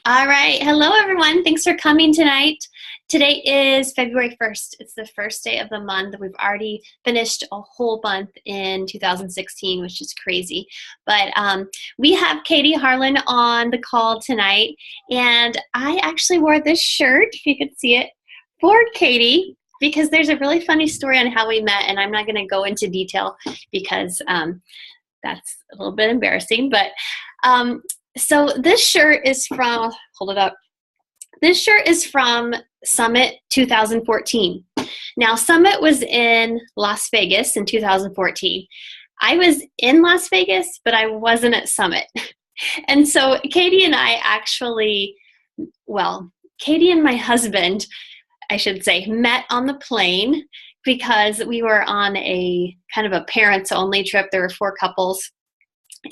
All right. Hello, everyone. Thanks for coming tonight. Today is February 1st. It's the first day of the month. We've already finished a whole month in 2016, which is crazy. But we have Katie Harlan on the call tonight. And I actually wore this shirt, if you could see it, for Katie, because there's a really funny story on how we met. And I'm not going to go into detail because that's a little bit embarrassing. But so this shirt is from, hold it up. This shirt is from Summit 2014. Now, Summit was in Las Vegas in 2014. I was in Las Vegas, but I wasn't at Summit. And so Katie and I actually, Katie and my husband, I should say, met on the plane because we were on a kind of a parents-only trip. There were 4 couples.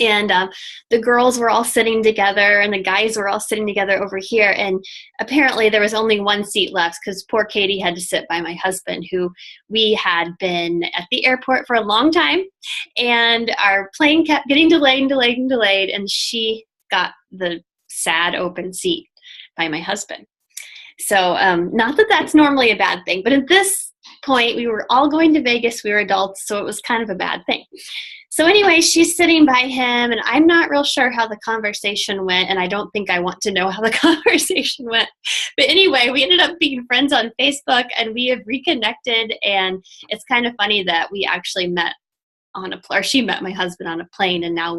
And the girls were all sitting together and the guys were all sitting together over here. And apparently there was only one seat left because poor Katie had to sit by my husband, who we had been at the airport for a long time. And our plane kept getting delayed. And she got the sad open seat by my husband. So not that that's normally a bad thing, but at this point we were all going to Vegas. We were adults, so it was kind of a bad thing. So anyway, she's sitting by him, and I'm not real sure how the conversation went, and I don't think I want to know how the conversation went. But anyway, we ended up being friends on Facebook, and we have reconnected, and it's kind of funny that we actually met on or she met my husband on a plane, and now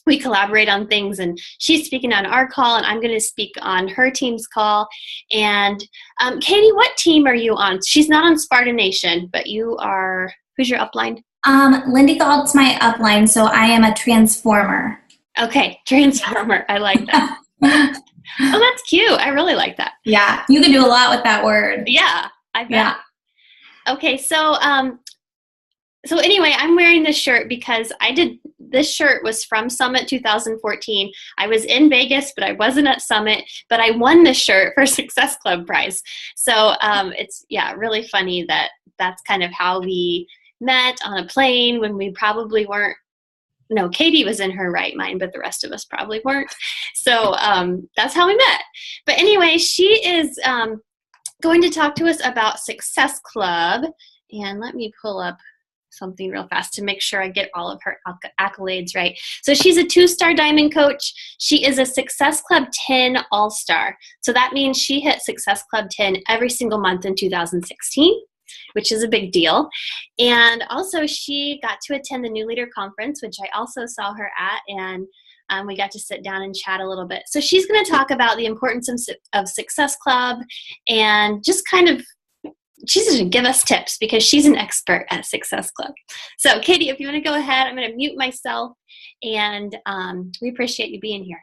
we collaborate on things, and she's speaking on our call, and I'm going to speak on her team's call. And Katie, what team are you on? She's not on Spartan Nation, but you are, who's your upline? Lindy Gald's my upline, so I am a transformer. Okay, transformer. I like that. Oh, that's cute. I really like that. Yeah, you can do a lot with that word. Yeah, I bet. Yeah. Okay, so anyway, I'm wearing this shirt because this shirt was from Summit 2014. I was in Vegas, but I wasn't at Summit, but I won this shirt for Success Club prize. So it's, really funny that that's kind of how we met on a plane when we probably weren't. No, Katie was in her right mind, but the rest of us probably weren't. So that's how we met. But anyway, she is going to talk to us about Success Club. And let me pull up something real fast to make sure I get all of her accolades right. So she's a 2-star diamond coach. She is a Success Club 10 All-Star. So that means she hit Success Club 10 every single month in 2016. Which is a big deal. And also she got to attend the New Leader Conference, which I also saw her at, and we got to sit down and chat a little bit. So she's going to talk about the importance of Success Club and just kind of, she's going to give us tips because she's an expert at Success Club. So Katie, if you want to go ahead, I'm going to mute myself, and we appreciate you being here.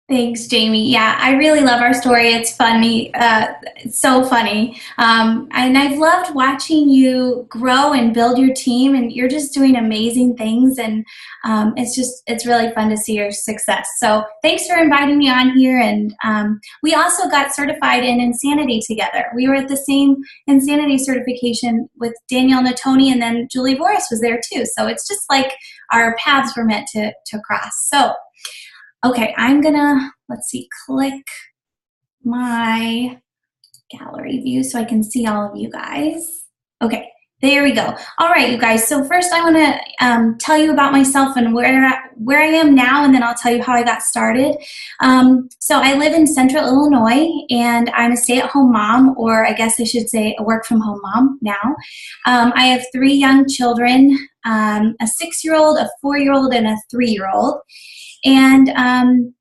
Thanks, Jamie. Yeah, I really love our story. It's funny. It's so funny. And I've loved watching you grow and build your team, and you're just doing amazing things. And it's really fun to see your success. So thanks for inviting me on here. And we also got certified in Insanity together. We were at the same Insanity certification with Danielle Natoni, and then Julie Voris was there too. So it's just like our paths were meant to cross. So okay, I'm gonna, click my gallery view so I can see all of you guys. Okay, there we go. All right, you guys, so first I wanna tell you about myself and where I am now, and then I'll tell you how I got started. So I live in Central Illinois, and I'm a stay-at-home mom, or I guess I should say a work-from-home mom now. I have 3 young children, a 6-year-old, a 4-year-old, and a 3-year-old. And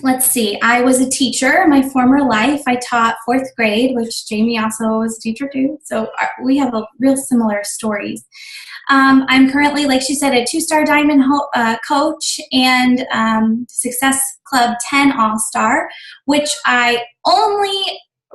let's see, I was a teacher in my former life. I taught 4th grade, which Jamie also was a teacher too. So we have a real similar stories. I'm currently, like she said, a 2-star diamond coach and Success Club 10 All-Star, which I only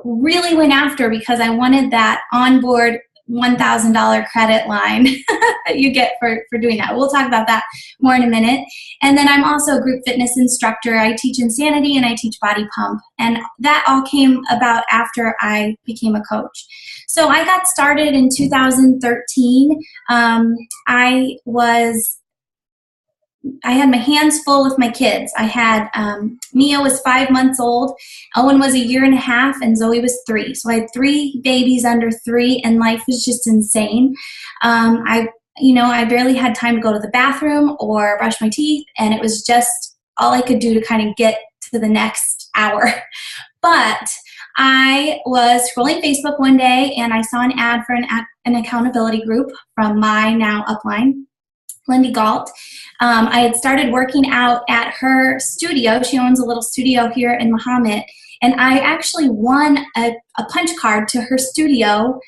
really went after because I wanted that onboard $1,000 credit line that you get for doing that. We'll talk about that more in a minute. And then I'm also a group fitness instructor. I teach Insanity and I teach Body Pump. And that all came about after I became a coach. So I got started in 2013. I was I had my hands full with my kids. I had Mia was 5 months old, Owen was a year and a half, and Zoe was 3. So I had 3 babies under 3, and life was just insane. I barely had time to go to the bathroom or brush my teeth, and it was just all I could do to kind of get to the next hour. But I was scrolling Facebook one day, and I saw an ad for an accountability group from my now upline, Lindy Galt. I had started working out at her studio. She owns a little studio here in Mahomet, and I actually won a punch card to her studio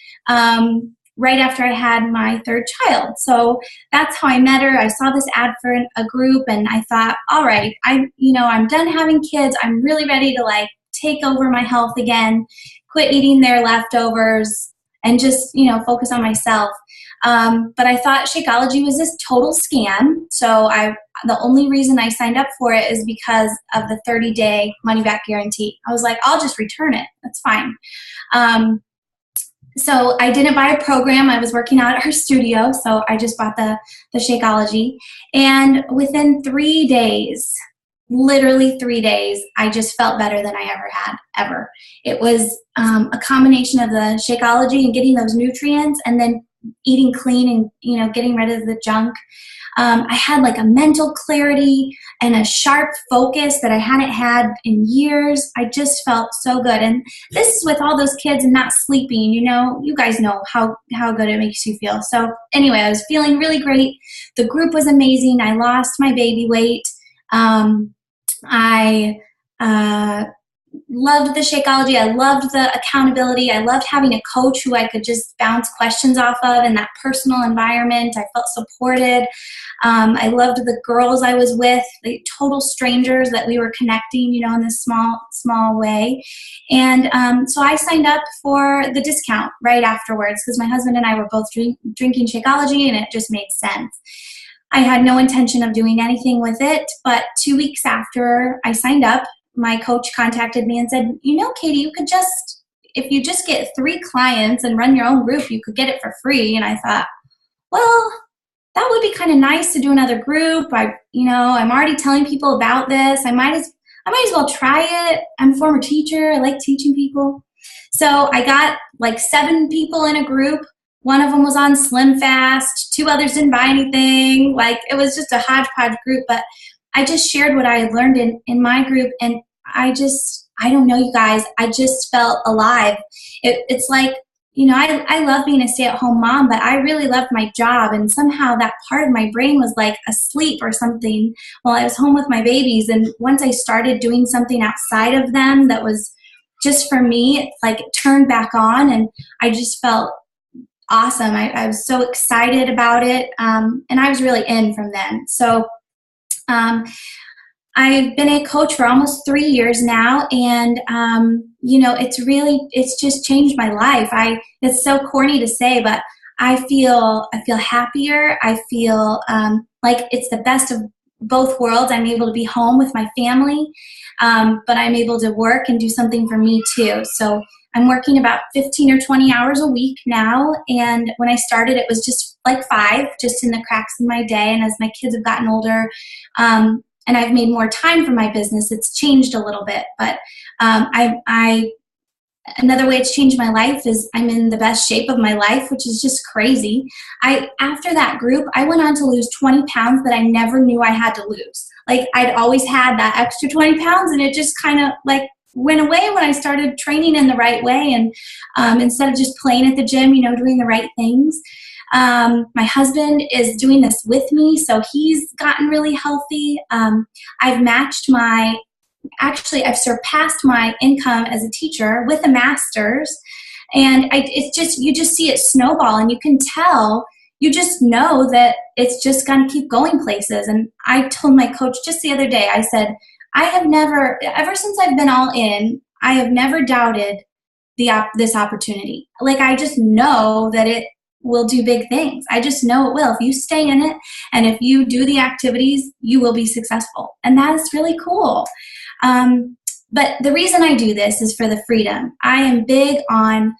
right after I had my 3rd child. So that's how I met her. I saw this ad for a group, and I thought, all right, I'm done having kids. I'm really ready to take over my health again, quit eating their leftovers, and just focus on myself. But I thought Shakeology was this total scam. So the only reason I signed up for it is because of the 30-day money-back guarantee. I was like, I'll just return it. That's fine. So I didn't buy a program. I was working out at her studio, so I just bought the Shakeology. And within 3 days, literally 3 days, I just felt better than I ever had, ever. It was a combination of the Shakeology and getting those nutrients, and then eating clean and getting rid of the junk. I had a mental clarity and a sharp focus that I hadn't had in years. I just felt so good. And this is with all those kids and not sleeping. You guys know how good it makes you feel. So anyway, I was feeling really great. The group was amazing. I lost my baby weight. I loved the Shakeology. I loved the accountability. I loved having a coach who I could just bounce questions off of in that personal environment. I felt supported. I loved the girls I was with, the total strangers that we were connecting, in this small way. And so I signed up for the discount right afterwards because my husband and I were both drinking Shakeology, and it just made sense. I had no intention of doing anything with it, but 2 weeks after I signed up, my coach contacted me and said, Katie, if you just get 3 clients and run your own group, you could get it for free. And I thought, well, that would be kind of nice to do another group. I'm already telling people about this. I might as well try it. I'm a former teacher. I like teaching people. So I got 7 people in a group. One of them was on Slim Fast. 2 others didn't buy anything. It was just a hodgepodge group, but I just shared what I had learned in my group, and I don't know, you guys, I just felt alive. It's I love being a stay-at-home mom, but I really loved my job, and somehow that part of my brain was asleep or something while I was home with my babies. And once I started doing something outside of them that was just for me, it turned back on, and I just felt awesome. I was so excited about it, and I was really in from then. So I've been a coach for almost 3 years now, and it's just changed my life. It's so corny to say, but I feel happier. I feel like it's the best of both worlds. I'm able to be home with my family, but I'm able to work and do something for me too. So I'm working about 15 or 20 hours a week now, and when I started, it was just 5, just in the cracks of my day. And as my kids have gotten older, and I've made more time for my business, it's changed a little bit. But another way it's changed my life is I'm in the best shape of my life, which is just crazy. After that group, I went on to lose 20 pounds that I never knew I had to lose. I'd always had that extra 20 pounds, and it just kind of went away when I started training in the right way, and instead of just playing at the gym, doing the right things. My husband is doing this with me, so he's gotten really healthy. I've surpassed my income as a teacher with a master's, and you just see it snowball, and you can tell, you just know that it's just going to keep going places. And I told my coach just the other day, I said, I have never, ever since I've been all in, I have never doubted this opportunity. I just know that it will do big things. I just know it will. If you stay in it and if you do the activities, you will be successful. And that's really cool. But the reason I do this is for the freedom. I am big on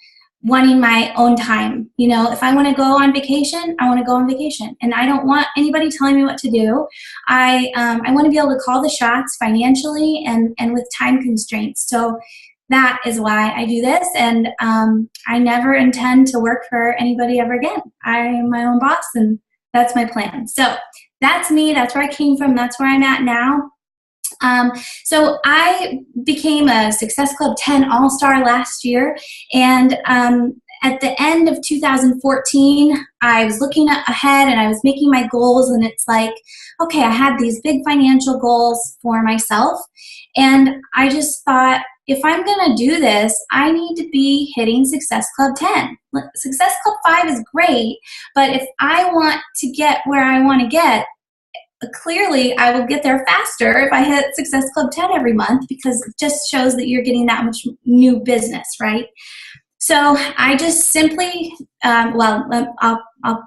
wanting my own time. You know, if I want to go on vacation, I want to go on vacation, and I don't want anybody telling me what to do. I want to be able to call the shots financially and with time constraints. So that is why I do this, and I never intend to work for anybody ever again. I am my own boss, and that's my plan. So that's me. That's where I came from. That's where I'm at now. So I became a Success Club 10 All-Star last year, and at the end of 2014, I was looking ahead and I was making my goals, and it's like, okay, I had these big financial goals for myself, and I just thought, if I'm going to do this, I need to be hitting Success Club 10. Success Club 5 is great, but if I want to get where I want to get, clearly I will get there faster if I hit Success Club 10 every month, because it just shows that you're getting that much new business, right? So I just simply, I'll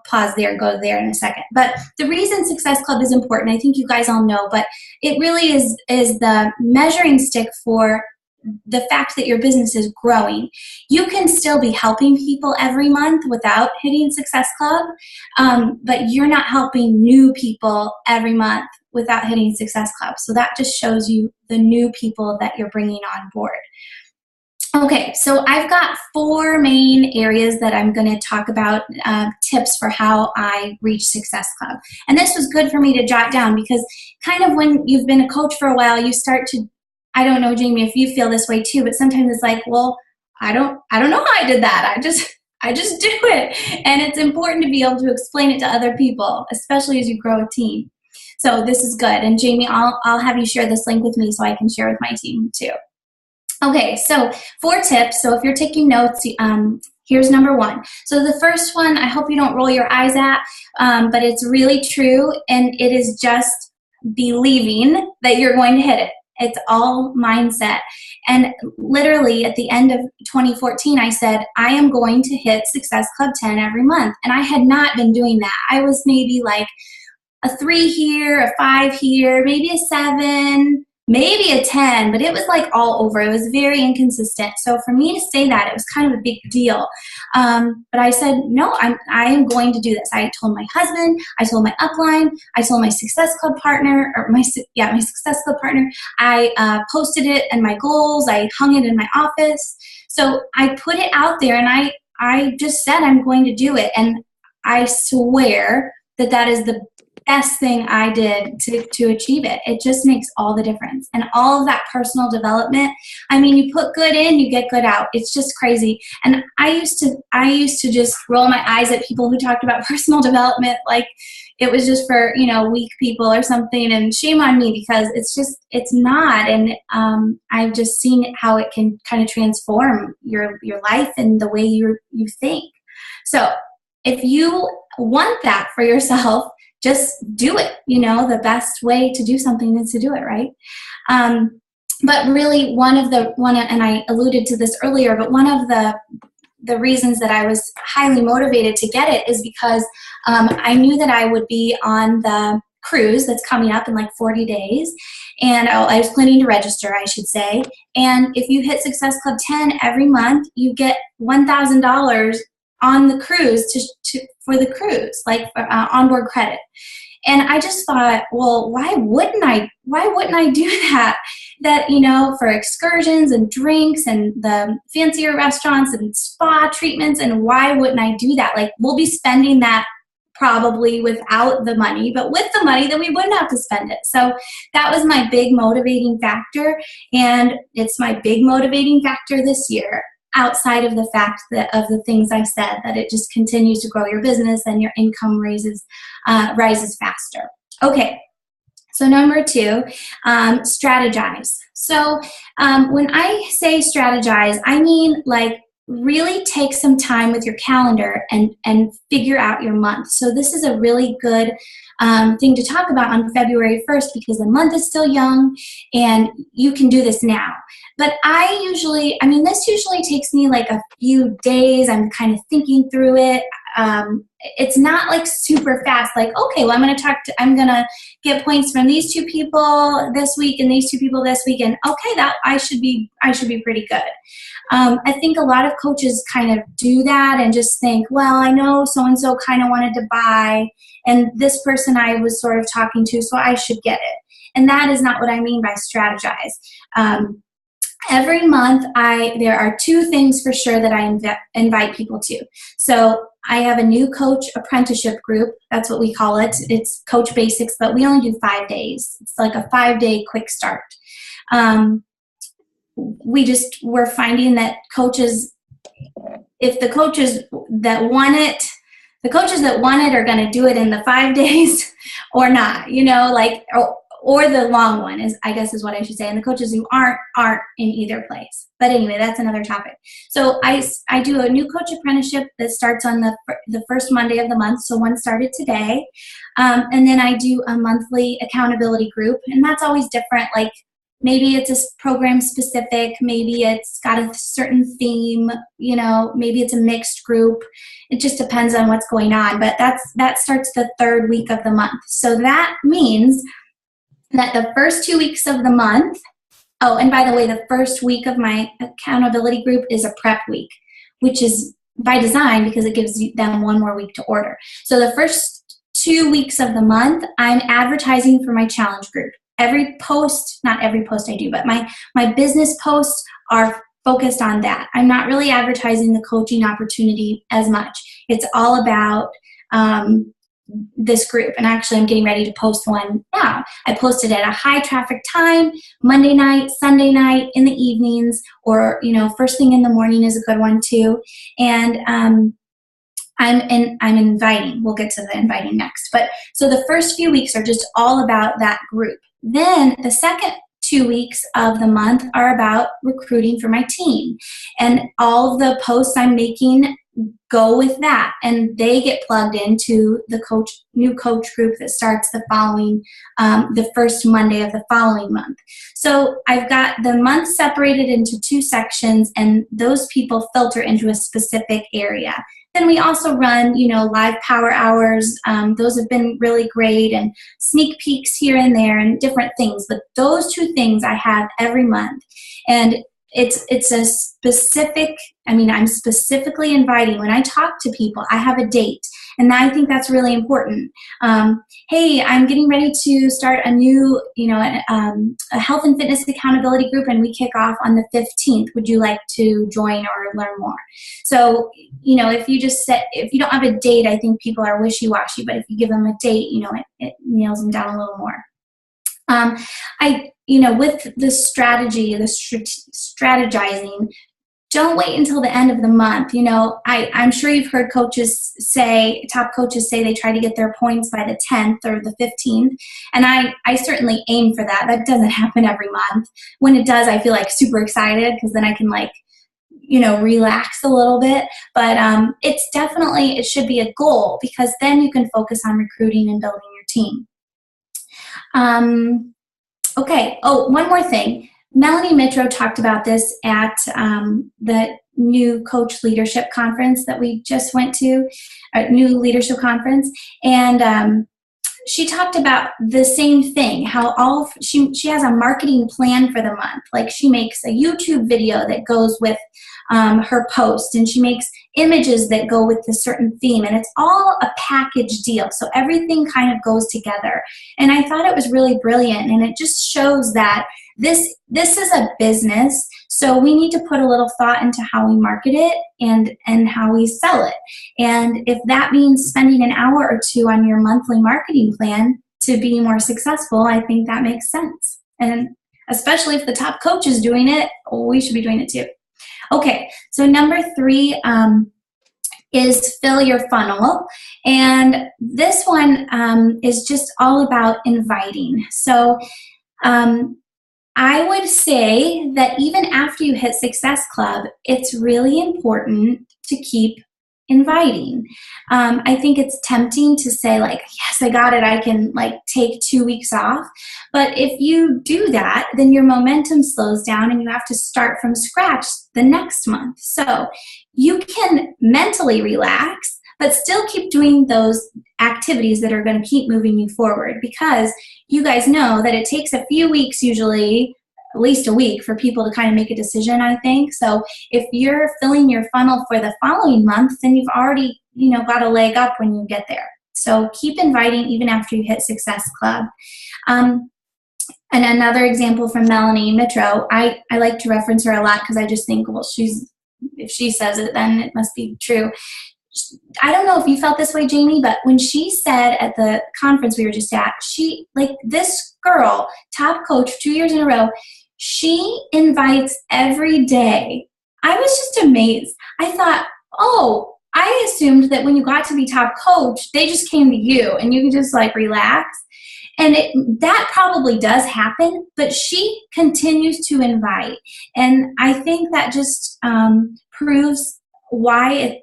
pause there and go there in a second. But the reason Success Club is important, I think you guys all know, but it really is the measuring stick for the fact that your business is growing. You can still be helping people every month without hitting Success Club, but you're not helping new people every month without hitting Success Club. So that just shows you the new people that you're bringing on board. Okay, so I've got 4 main areas that I'm going to talk about, tips for how I reach Success Club. And this was good for me to jot down, because kind of when you've been a coach for a while, you start to, I don't know, Jamie, if you feel this way too, but sometimes it's like, well, I don't know how I did that. I just do it. And it's important to be able to explain it to other people, especially as you grow a team. So this is good. And Jamie, I'll have you share this link with me so I can share with my team too. Okay, so 4 tips. So if you're taking notes, here's number 1. So the first one, I hope you don't roll your eyes at, but it's really true, and it is just believing that you're going to hit it. It's all mindset. And literally at the end of 2014, I said, I am going to hit Success Club 10 every month. And I had not been doing that. I was maybe like a 3 here, a 5 here, maybe a 7, maybe a 10, but it was like all over. It was very inconsistent. So for me to say that, it was kind of a big deal. But I said, no, I am going to do this. I told my husband, I told my upline, I told my Success Club partner, or my Success Club partner. I posted it and my goals. I hung it in my office. So I put it out there, and I just said I'm going to do it. And I swear that that is the best thing I did to achieve it. It just makes all the difference. And all of that personal development, I mean, you put good in, you get good out. It's just crazy. And I used to just roll my eyes at people who talked about personal development like it was just for, you know, weak people or something, and shame on me, because it's not. And I've just seen how it can kind of transform your life and the way you think. So if you want that for yourself, just do it. You know, the best way to do something is to do it, right? But really, and I alluded to this earlier, but one of the reasons that I was highly motivated to get it is because I knew that I would be on the cruise that's coming up in like 40 days. And I was planning to register, I should say. And if you hit Success Club 10 every month, you get $1,000 on the cruise for the cruise, like onboard credit. And I just thought, well, why wouldn't I do that? That, you know, for excursions and drinks and the fancier restaurants and spa treatments, and why wouldn't I do that? Like, we'll be spending that probably without the money, but with the money, then we wouldn't have to spend it. So that was my big motivating factor, and it's my big motivating factor this year, outside of the fact that of the things I said, that it just continues to grow your business and your income rises faster. Okay, so number 2, strategize. So when I say strategize, I mean like really take some time with your calendar and figure out your month. So this is a really good thing to talk about on February 1st, because the month is still young and you can do this now. But this usually takes me like a few days. I'm kind of thinking through it. it's not like super fast, like, okay, well, I'm going to get points from these 2 people this week and these 2 people this week. And okay, that I should be pretty good. I think a lot of coaches kind of do that and just think, well, I know so-and-so kind of wanted to buy, and this person I was sort of talking to, so I should get it. And that is not what I mean by strategize. Every month, there are 2 things for sure that I invite people to. So I have a new coach apprenticeship group. That's what we call it. It's Coach Basics, but we only do 5 days. It's like a 5-day quick start. We're finding that coaches, if the coaches that want it are going to do it in the 5 days or not, or the long one I guess is what I should say. And the coaches who aren't in either place. But anyway, that's another topic. So I do a new coach apprenticeship that starts on the first Monday of the month. So one started today. And then I do a monthly accountability group, and that's always different. Like, maybe it's a program specific, maybe it's got a certain theme, maybe it's a mixed group. It just depends on what's going on. But that starts the 3rd week of the month. So that means that the first 2 weeks of the month, oh, and by the way, the first week of my accountability group is a prep week, which is by design because it gives them 1 more week to order. So the first 2 weeks of the month, I'm advertising for my challenge group. Every post, not every post I do, but my business posts are focused on that. I'm not really advertising the coaching opportunity as much. It's all about this group. And actually, I'm getting ready to post one now. I posted at a high traffic time, Monday night, Sunday night, in the evenings, or first thing in the morning is a good one too. And I'm inviting. We'll get to the inviting next. But so the first few weeks are just all about that group. Then the second 2 weeks of the month are about recruiting for my team. And all of the posts I'm making go with that, and they get plugged into the new coach group that starts the first Monday of the following month. So I've got the month separated into 2 sections, and those people filter into a specific area. Then we also run, live power hours. Those have been really great, and sneak peeks here and there and different things. But those 2 things I have every month. And it's a specific, I'm specifically inviting. When I talk to people, I have a date. And I think that's really important. Hey, I'm getting ready to start a new, a health and fitness accountability group, and we kick off on the 15th. Would you like to join or learn more? So, if you don't have a date, I think people are wishy-washy. But if you give them a date, it nails them down a little more. With the strategy, strategizing, don't wait until the end of the month. I'm sure you've heard top coaches say they try to get their points by the 10th or the 15th. And I certainly aim for that. That doesn't happen every month. When it does, I feel like super excited because then I can relax a little bit. But it should be a goal, because then you can focus on recruiting and building your team. Okay. Oh, one more thing. Melanie Mitro talked about this at the new coach leadership conference that we just went to, a new leadership conference. And she talked about the same thing, how she has a marketing plan for the month. Like, she makes a YouTube video that goes with her post, and she makes images that go with a certain theme, and it's all a package deal. So everything kind of goes together. And I thought it was really brilliant, and it just shows that this is a business, so we need to put a little thought into how we market it and how we sell it. And if that means spending an hour or 2 on your monthly marketing plan to be more successful, I think that makes sense. And especially if the top coach is doing it, we should be doing it too. Okay, so number 3 is fill your funnel. And this one is just all about inviting. So I would say that even after you hit Success Club, it's really important to keep inviting. I think it's tempting to say, like, yes, I got it, I can take 2 weeks off. But if you do that, then your momentum slows down and you have to start from scratch the next month. So you can mentally relax, but still keep doing those activities that are going to keep moving you forward, because you guys know that it takes a few weeks, usually at least a week, for people to kind of make a decision, I think. So if you're filling your funnel for the following month, then you've already, got a leg up when you get there. So keep inviting even after you hit Success Club. And another example from Melanie Mitro, I like to reference her a lot because I just think, well, if she says it, then it must be true. I don't know if you felt this way, Jamie, but when she said at the conference we were just at, this girl, top coach 2 years in a row, she invites every day. I was just amazed. I thought, I assumed that when you got to be top coach, they just came to you and you could just relax. And that probably does happen, but she continues to invite. And I think that just proves it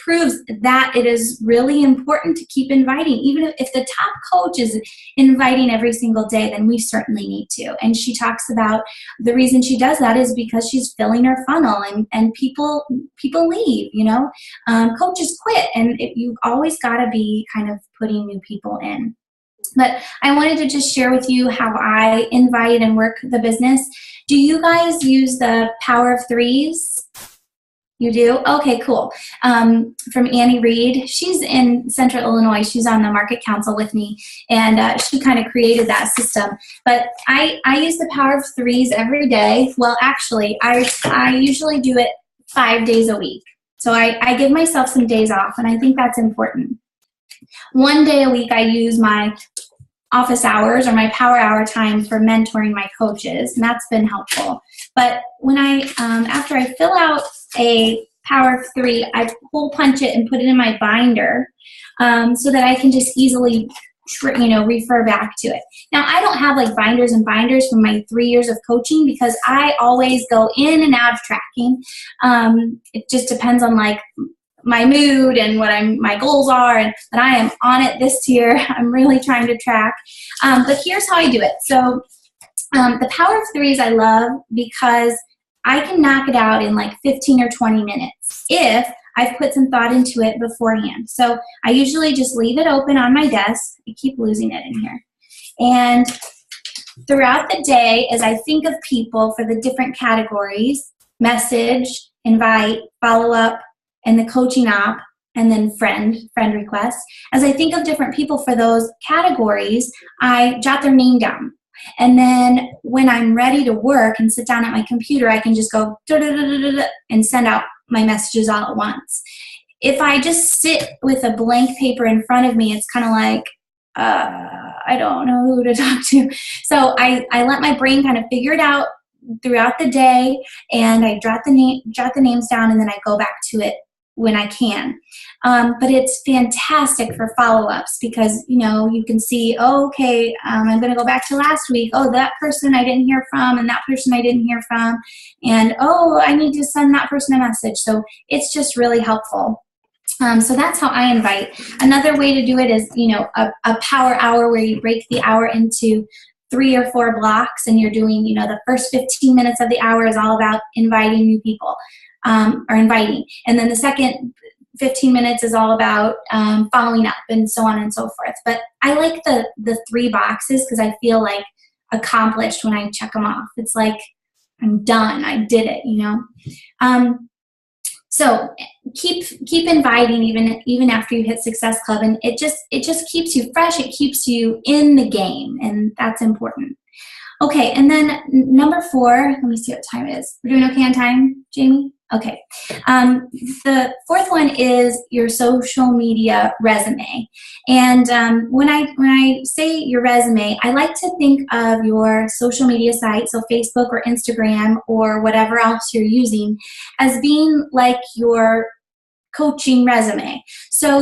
proves that it is really important to keep inviting. Even if the top coach is inviting every single day, then we certainly need to. And she talks about the reason she does that is because she's filling her funnel, and people leave, coaches quit, and you've always got to be kind of putting new people in. But I wanted to just share with you how I invite and work the business. Do you guys use the power of threes? You do? Okay, cool. From Annie Reed. She's in Central Illinois. She's on the Market Council with me, and she kind of created that system. But I use the power of threes every day. Well, actually, I usually do it 5 days a week. So I give myself some days off, and I think that's important. 1 day a week I use my office hours or my power hour time for mentoring my coaches, and that's been helpful. But when after I fill out a power of three, I hole punch it and put it in my binder so that I can just easily refer back to it. Now, I don't have binders and binders from my 3 years of coaching because I always go in and out of tracking. It just depends on my mood and what my goals are, but I am on it this year. I'm really trying to track. But here's how I do it. So the power of threes I love because I can knock it out in 15 or 20 minutes if I've put some thought into it beforehand. So I usually just leave it open on my desk. I keep losing it in here. And throughout the day, as I think of people for the different categories, message, invite, follow up, and the coaching op, and then friend requests. As I think of different people for those categories, I jot their name down. And then when I'm ready to work and sit down at my computer, I can just go and send out my messages all at once. If I just sit with a blank paper in front of me, it's kind of I don't know who to talk to. So I let my brain kind of figure it out throughout the day, and I jot the names down, and then I go back to it when I can. But it's fantastic for follow-ups because, you can see, I'm going to go back to last week. That person I didn't hear from, and that person I didn't hear from. And, I need to send that person a message. So it's just really helpful. So that's how I invite. Another way to do it is, a power hour where you break the hour into 3 or 4 blocks, and you're doing, the first 15 minutes of the hour is all about inviting new people. Or inviting. And then the second 15 minutes is all about following up and so on and so forth. But I like the 3 boxes because I feel accomplished when I check them off. It's I'm done. I did it, So keep inviting even after you hit Success Club, and it just keeps you fresh. It keeps you in the game, and that's important. Okay, and then number 4, let me see what time it is. We're doing okay on time, Jamie? Okay. The 4th one is your social media resume. And when I say your resume, I like to think of your social media site, so Facebook or Instagram or whatever else you're using, as being like your coaching resume. So,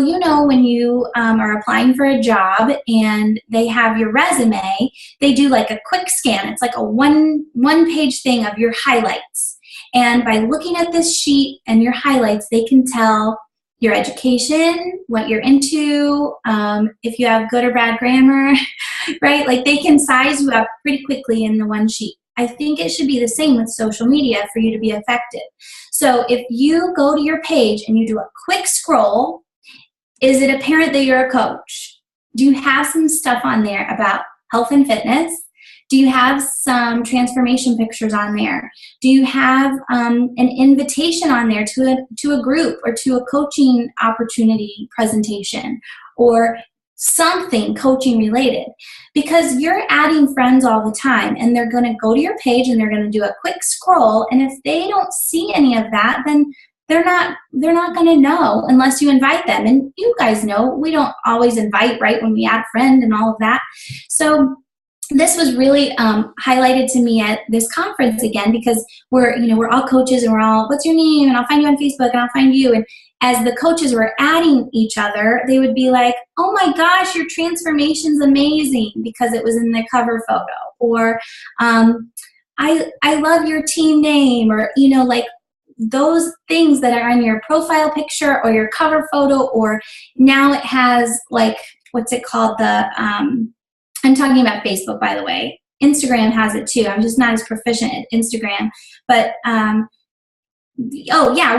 when you are applying for a job and they have your resume, they do a quick scan. It's a one-page thing of your highlights. And by looking at this sheet and your highlights, they can tell your education, what you're into, if you have good or bad grammar, right? They can size you up pretty quickly in the one sheet. I think it should be the same with social media for you to be effective. So if you go to your page and you do a quick scroll, is it apparent that you're a coach? Do you have some stuff on there about health and fitness? Do you have some transformation pictures on there? Do you have an invitation on there to a group or to a coaching opportunity presentation or something coaching related? Because you're adding friends all the time, and they're going to go to your page and they're going to do a quick scroll, and if they don't see any of that, then they're not going to know unless you invite them. And you guys know we don't always invite right when we add a friend and all of that. So this was really highlighted to me at this conference again, because we're all coaches and we're all, what's your name? And I'll find you on Facebook and I'll find you. And as the coaches were adding each other, they would be like, oh my gosh, your transformation's amazing, because it was in the cover photo. Or I love your team name, or like those things that are on your profile picture or your cover photo. Or now it has like, what's it called? I'm talking about Facebook, by the way. Instagram has it too. I'm just not as proficient at Instagram. But,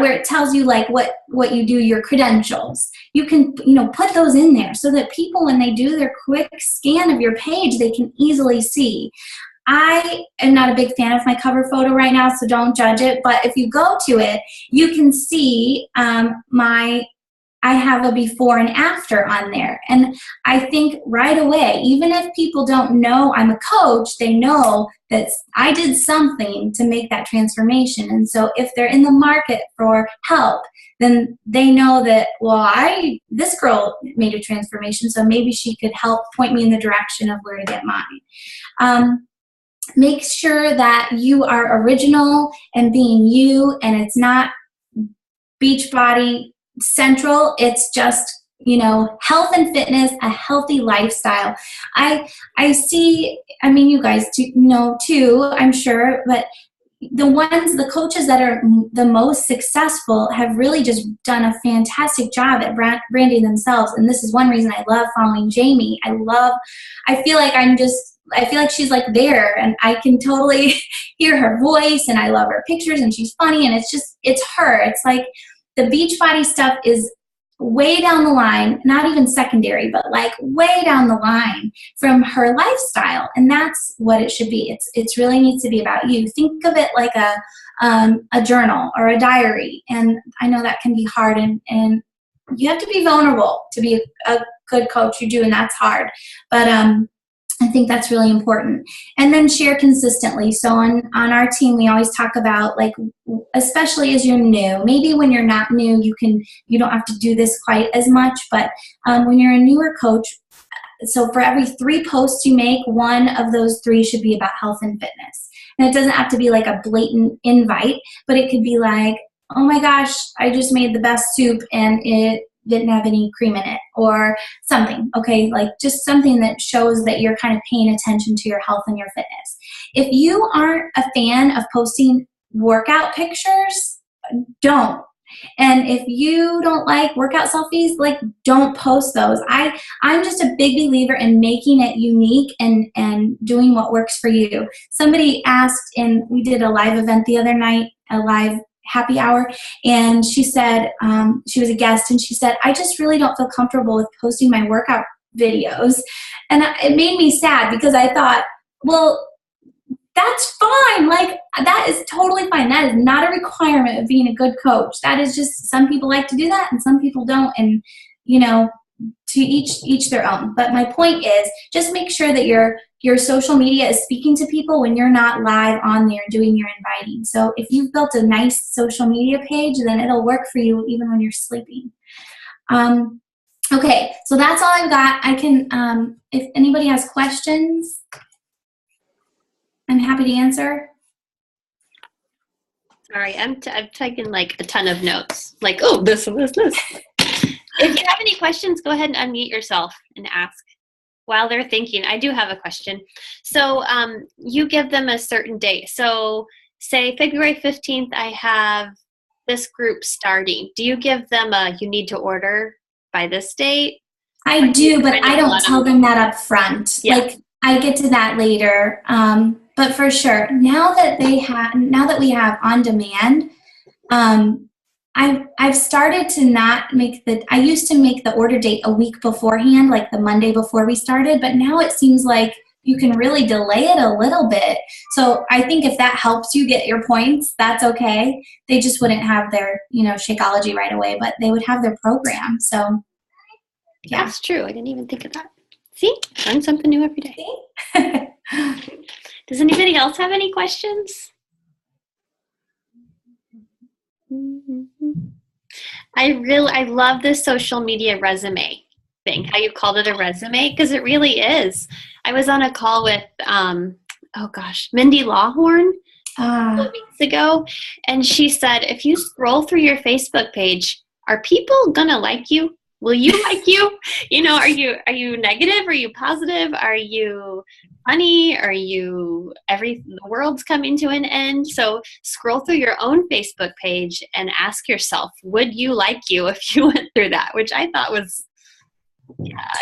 where it tells you like what you do, your credentials. You can, put those in there so that people, when they do their quick scan of your page, they can easily see. I am not a big fan of my cover photo right now, so don't judge it. But if you go to it, you can see I have a before and after on there. And I think right away, even if people don't know I'm a coach, they know that I did something to make that transformation. And so if they're in the market for help, then they know that, well, this girl made a transformation, so maybe she could help point me in the direction of where to get mine. Make sure that you are original and being you, and it's not Beachbody central. It's just, health and fitness, a healthy lifestyle. I see, you guys know too, I'm sure, but the coaches that are the most successful have really just done a fantastic job at branding themselves. And this is one reason I love following Jamie. I feel like she's like there, and I can totally hear her voice, and I love her pictures, and she's funny, and it's her. It's like the Beachbody stuff is way down the line, not even secondary, but like way down the line from her lifestyle. And that's what it should be. It's really needs to be about you. Think of it like a journal or a diary. And I know that can be hard, and you have to be vulnerable to be a good coach. You do, and that's hard. But I think that's really important. And then share consistently. So on our team, we always talk about, like, especially as you're new, maybe when you're not new, you don't have to do this quite as much, but when you're a newer coach, so for every 3 posts you make, 1 of those 3 should be about health and fitness. And it doesn't have to be like a blatant invite, but it could be like, oh my gosh, I just made the best soup and it didn't have any cream in it, or something, okay? Like just something that shows that you're kind of paying attention to your health and your fitness. If you aren't a fan of posting workout pictures, don't. And if you don't like workout selfies, like, don't post those. I'm just a big believer in making it unique and doing what works for you. Somebody asked, and we did a live event the other night, a live happy hour, and she said, she was a guest, and she said, I just really don't feel comfortable with posting my workout videos. And it made me sad, because I thought, well, that's fine. Like, that is totally fine. That is not a requirement of being a good coach. That is just, some people like to do that and some people don't. And, to each their own. But my point is, just make sure that your social media is speaking to people when you're not live on there doing your inviting. So if you've built a nice social media page, then it'll work for you even when you're sleeping. Okay, so that's all I've got. I can, if anybody has questions, I'm happy to answer. Sorry, I'm taking like a ton of notes. Like, oh, this and this. If you have any questions, go ahead and unmute yourself and ask. While they're thinking, I do have a question. So you give them a certain date. So say February 15th, I have this group starting. Do you give them you need to order by this date? I do, but I don't tell them that up front. Yeah. Like, I get to that later. but for sure, now that we have on demand, I've started to not make I used to make the order date a week beforehand, like the Monday before we started, but now it seems like you can really delay it a little bit. So I think if that helps you get your points, that's okay. They just wouldn't have their, Shakeology right away, but they would have their program. So yeah. That's true. I didn't even think of that. See? Learn something new every day. Does anybody else have any questions? I love this social media resume thing, how you called it a resume, because it really is. I was on a call with, Mindy Lawhorn a couple weeks ago, and she said, if you scroll through your Facebook page, are people gonna like you? Will you like you? Are you negative? Are you positive? Are you funny? Are you the world's coming to an end? So scroll through your own Facebook page and ask yourself, would you like you if you went through that? Which I thought was,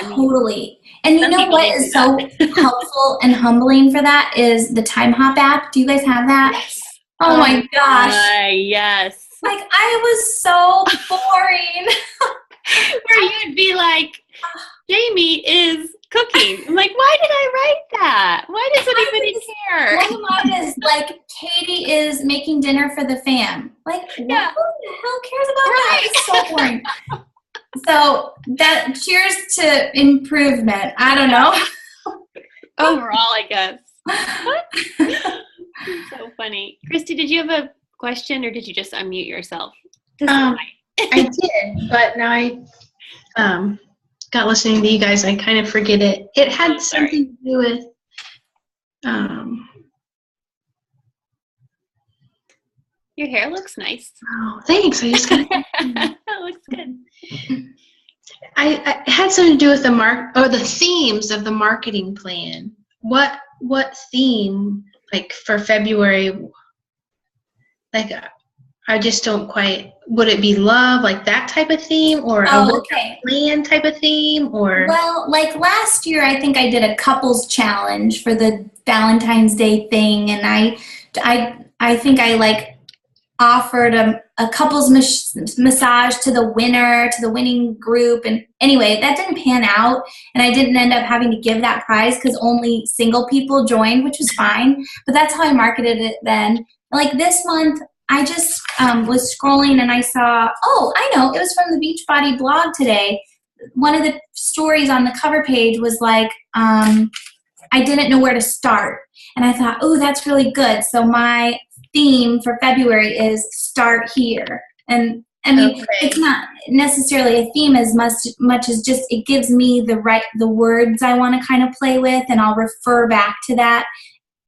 totally. And you know what is so helpful and humbling for that is the Time Hop app. Do you guys have that? Yes. Oh my gosh. Yes. Like I was so boring. Where you'd be like, Jamie is cooking. I'm like, why did I write that? Why does anybody care? One of mine is like, Katie is making dinner for the fam. Like, who the hell cares about that? It's so boring. So that cheers to improvement. I don't know. Overall, I guess. So funny. Christy, did you have a question or did you just unmute yourself? I did, but now I got listening to you guys. I kind of forget it. It had something to do with your hair looks nice. Oh, thanks. I just got that looks good. I had something to do with the themes of the marketing plan. What theme, like for February, like I just don't quite, would it be love, like that type of theme, or a plan type of theme, or? Well, like last year, I think I did a couples challenge for the Valentine's Day thing, and I think I like offered a couples massage to the winning group, and anyway, that didn't pan out, and I didn't end up having to give that prize because only single people joined, which was fine, but that's how I marketed it then. Like this month, I just was scrolling and I saw, I know, it was from the Beachbody blog today. One of the stories on the cover page was like, I didn't know where to start. And I thought, that's really good. So my theme for February is start here. And I mean, It's not necessarily a theme as much as just it gives me the words I want to kind of play with, and I'll refer back to that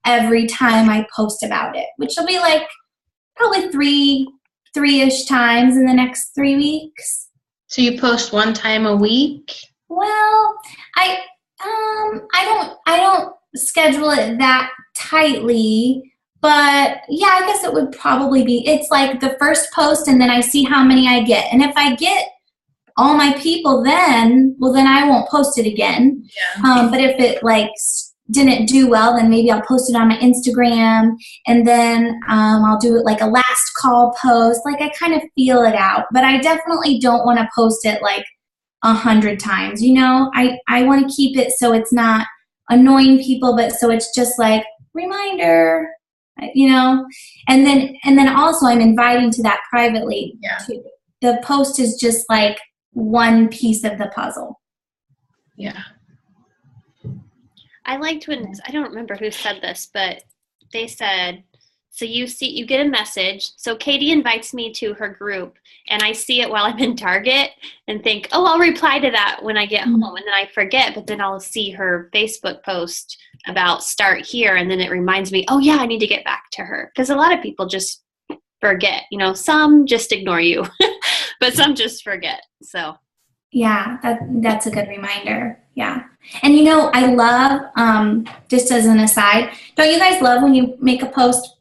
every time I post about it, which will be like probably three-ish times in the next 3 weeks. So you post one time a week? Well, I don't schedule it that tightly, but yeah, I guess it would probably be, it's like the first post and then I see how many I get. And if I get all my people then I won't post it again. Yeah. But if it like didn't do well, then maybe I'll post it on my Instagram, and then I'll do it like a last call post. Like I kind of feel it out, but I definitely don't want to post it like 100 times. I want to keep it so it's not annoying people, but so it's just like reminder, and then also I'm inviting to that privately. Yeah. Too. The post is just like one piece of the puzzle. Yeah. I liked when, I don't remember who said this, but they said, so you get a message. So Katie invites me to her group and I see it while I'm in Target and think, I'll reply to that when I get home. And then I forget, but then I'll see her Facebook post about start here. And then it reminds me, I need to get back to her. Because a lot of people just forget, some just ignore you, but some just forget. So. Yeah, that's a good reminder. Yeah. And I love, just as an aside, don't you guys love when you make a post,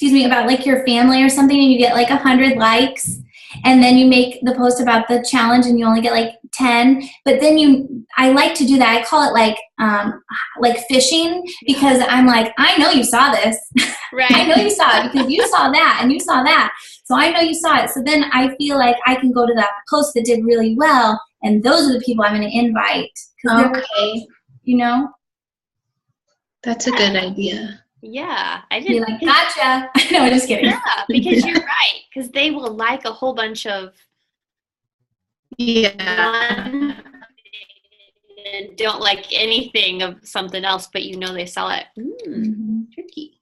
about like your family or something and you get like 100 likes? and then you make the post about the challenge and you only get like 10, but then I like to do that. I call it like fishing, because I'm like, I know you saw this. Right. I know you saw it because you saw that and you saw that. So I know you saw it. So then I feel like I can go to that post that did really well, and those are the people I'm going to invite. Okay. You know? That's a good idea. Yeah, I Be didn't. like, gotcha. No, I'm just kidding. Yeah, because you're right. Because they will like a whole bunch of Yeah. one and don't like anything of something else, but you know they saw it. Tricky.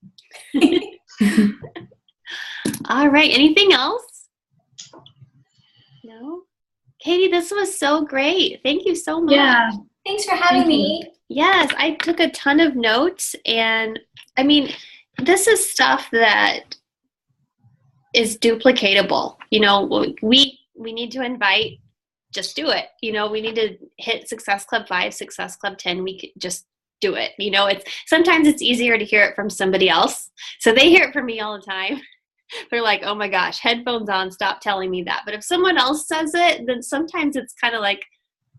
All right. Anything else? No? Katie, this was so great. Thank you so much. Yeah. Thanks for having me. Yes, I took a ton of notes, and I mean, this is stuff that is duplicatable. You know, we need to invite, just do it. You know, we need to hit Success Club 5, Success Club 10. We could just do it. You know, sometimes it's easier to hear it from somebody else. So they hear it from me all the time. They're like, oh my gosh, headphones on, stop telling me that. But if someone else says it, then sometimes it's kind of like,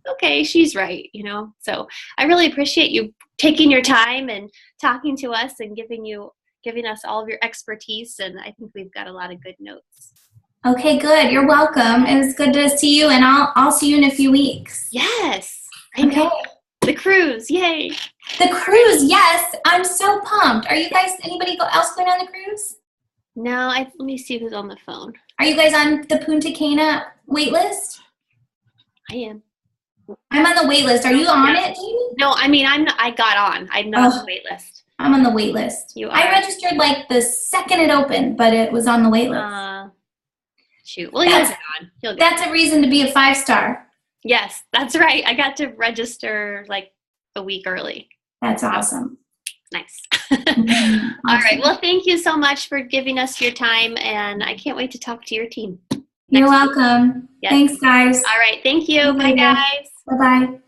okay, she's right, you know? So I really appreciate you taking your time and talking to us and giving us all of your expertise. And I think we've got a lot of good notes. Okay, good. You're welcome. It was good to see you, and I'll see you in a few weeks. Yes. I know. The cruise, yay. The cruise, yes. I'm so pumped. Are you guys, anybody else going on the cruise? No, let me see who's on the phone. Are you guys on the Punta Cana wait list? I am. I'm on the wait list. Are you on it, Jamie? No, I mean, I got on. I'm not on the wait list. I'm on the wait list. You are? I registered like the second it opened, but it was on the wait list. Shoot. Well, you'll get on. That's a reason to be a 5-star. Yes, that's right. I got to register like a week early. That's awesome. Nice. All right. Well, thank you so much for giving us your time, and I can't wait to talk to your team. You're welcome. Yes. Thanks, guys. All right. Thank you. Bye, guys. Bye-bye.